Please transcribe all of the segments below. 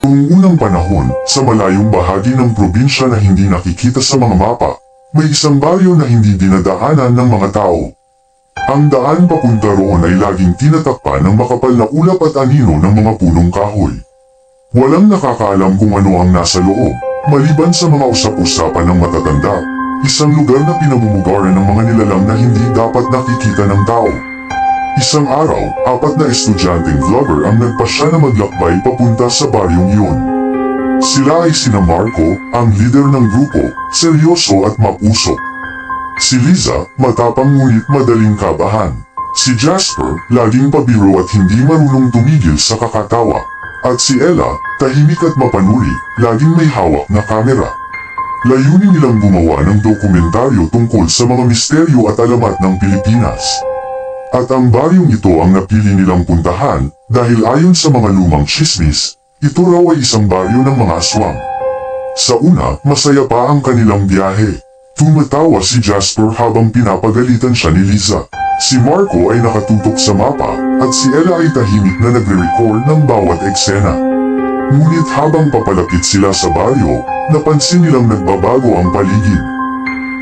Noong unang panahon, sa malayong bahagi ng probinsya na hindi nakikita sa mga mapa, may isang baryo na hindi dinadaanan ng mga tao. Ang daan papunta roon ay laging tinatakpan ng makapal na ulap at anino ng mga punong kahoy. Walang nakakaalam kung ano ang nasa loob, maliban sa mga usap-usapan ng matatanda, isang lugar na pinamumugaran ng mga nilalang na hindi dapat nakikita ng tao. Isang araw, 4 na estudyanteng vlogger ang nagpasya na maglakbay papunta sa baryong iyon. Sila ay sina Marco, ang leader ng grupo, seryoso at mapuso. Si Liza, matapang ngunit madaling kabahan. Si Jasper, laging pabiro at hindi marunong tumigil sa kakatawa. At si Ella, tahimik at mapanuri, laging may hawak na kamera. Layunin nilang gumawa ng dokumentaryo tungkol sa mga misteryo at alamat ng Pilipinas. At ang baryong ito ang napili nilang puntahan dahil ayon sa mga lumang tsismis, ito raw ay isang baryo ng mga aswang. Sa una, masaya pa ang kanilang biyahe. Tumatawa si Jasper habang pinapagalitan siya ni Liza. Si Marco ay nakatutok sa mapa at si Ella ay tahimik na nagre-record ng bawat eksena. Ngunit habang papalapit sila sa baryo, napansin nilang nagbabago ang paligid.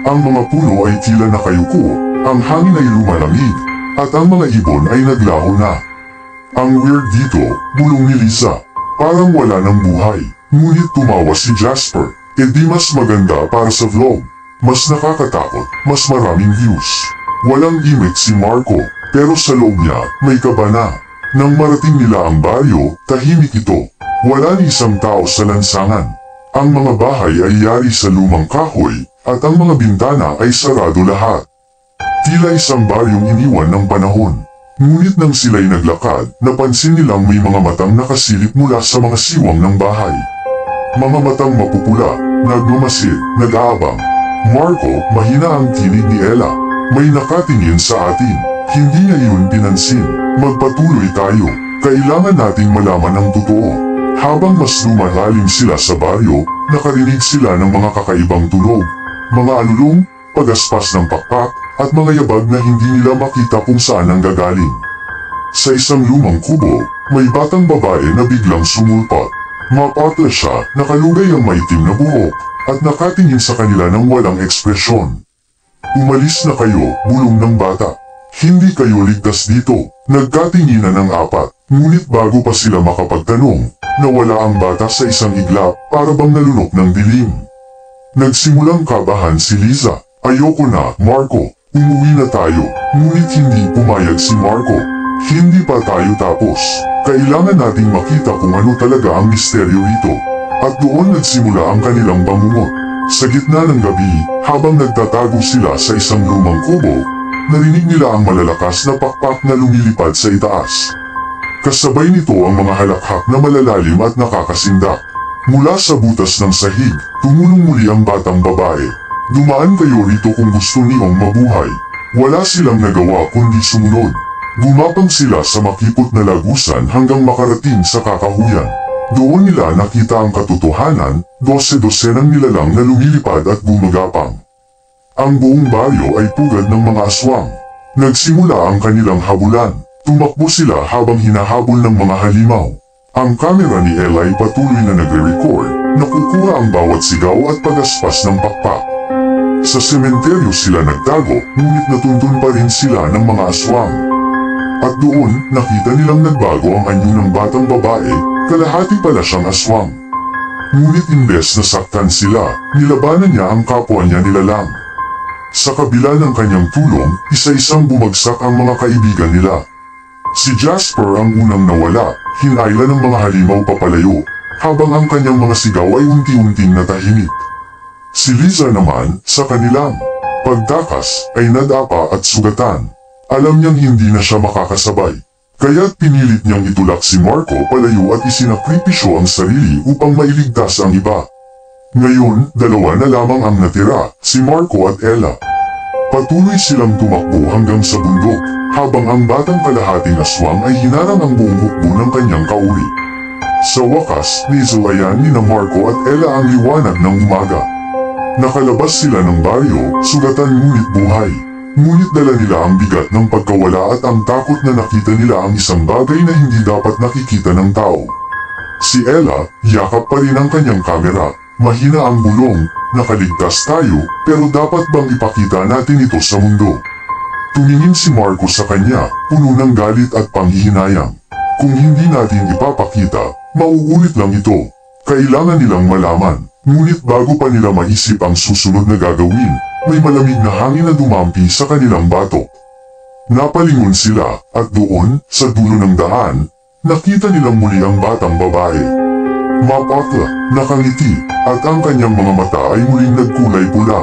Ang mga puno ay tila nakayuko, ang hangin ay lumalamig, at ang mga ibon ay naglaho na. Ang weird dito, bulong ni Liza. Parang wala ng buhay. Ngunit tumawa si Jasper. E di mas maganda para sa vlog. Mas nakakatakot, mas maraming views. Walang gimmick si Marco, pero sa loob niya, may kaba na. Nang marating nila ang baryo, tahimik ito. Wala ni isang tao sa lansangan. Ang mga bahay ay yari sa lumang kahoy, at ang mga bintana ay sarado lahat. Tila isang baryong iniwan ng panahon. Ngunit nang sila'y naglakad, napansin nilang may mga matang nakasilip mula sa mga siwang ng bahay. Mga matang mapupula, nagmamasid, nag-aabang. Marco, mahina ang tinig ni Ella. May nakatingin sa atin. Hindi niya iyon pinansin. Magpatuloy tayo. Kailangan nating malaman ang totoo. Habang mas lumalalim sila sa baryo, nakarinig sila ng mga kakaibang tunog. Mga alulong, pagaspas ng pakpak, at mga yabag na hindi nila makita kung saan ang gagaling. Sa isang lumang kubo, may batang babae na biglang sumulpat. Mapatla siya, nakalugay ang maitim na buhok, at nakatingin sa kanila ng walang ekspresyon. Umalis na kayo, bulong ng bata. Hindi kayo ligtas dito. Nagkatinginan ang 4, ngunit bago pa sila makapagtanong, nawala ang bata sa isang iglap para bang nalunok ng dilim. Nagsimulang kabahan si Liza. Ayoko na, Marco. Umuwi na tayo. Ngunit hindi pumayag si Marco. Hindi pa tayo tapos. Kailangan nating makita kung ano talaga ang misteryo rito. At doon nagsimula ang kanilang bangungot. Sa gitna ng gabi, habang nagtatago sila sa isang lumang kubo, narinig nila ang malalakas na pakpak na lumilipad sa itaas. Kasabay nito ang mga halakhak na malalalim at nakakasindak. Mula sa butas ng sahig, tumulong muli ang batang babae. Dumaan kayo rito kung gusto niyong mabuhay. Wala silang nagawa kundi sumunod. Gumapang sila sa makipot na lagusan hanggang makarating sa kakahuyan. Doon nila nakita ang katotohanan, 12-dosenang nilalang na lumilipad at gumagapang. Ang buong baryo ay pugad ng mga aswang. Nagsimula ang kanilang habulan. Tumakbo sila habang hinahabol ng mga halimaw. Ang kamera ni Ella ay patuloy na nagre-record, nakukuha ang bawat sigaw at pagaspas ng pakpak. Sa sementeryo sila nagtago, ngunit natuntun pa rin sila ng mga aswang. At doon, nakita nilang nagbago ang anyo ng batang babae, kalahati pala siyang aswang. Ngunit imbes na saktan sila, nilabanan niya ang kapwa niya nilalang. Sa kabila ng kanyang tulong, isa-isang bumagsak ang mga kaibigan nila. Si Jasper ang unang nawala, hinayla ng mga halimaw papalayo, habang ang kanyang mga sigaw ay unti-unting natahimik. Si Liza naman, sa kanilang pagtakas, ay nadapa at sugatan. Alam niyang hindi na siya makakasabay. Kaya't pinilit niyang itulak si Marco palayo at isinakripisyo ang sarili upang mailigtas ang iba. Ngayon, 2 na lamang ang natira, si Marco at Ella. Patuloy silang tumakbo hanggang sa bundok, habang ang batang kalahating aswang ay hinarang ang buong hukbo ng kanyang kauri. Sa wakas, nizulayan ni na Marco at Ella ang liwanag ng umaga. Nakalabas sila ng baryo, sugatan ngunit buhay. Ngunit dala nila ang bigat ng pagkawala at ang takot na nakita nila ang isang bagay na hindi dapat nakikita ng tao. Si Ella, yakap pa rin ang kanyang kamera. Mahina ang bulong, nakaligtas tayo, pero dapat bang ipakita natin ito sa mundo? Tumingin si Marco sa kanya, puno ng galit at panghihinayang. Kung hindi natin ipapakita, mauulit lang ito. Kailangan nilang malaman, ngunit bago pa nila maisip ang susunod na gagawin, may malamig na hangin na dumampi sa kanilang batok. Napalingon sila, at doon, sa dulo ng daan, nakita nilang muli ang batang babae. Mapakla, nakangiti, at ang kanyang mga mata ay muling nagkulay pula.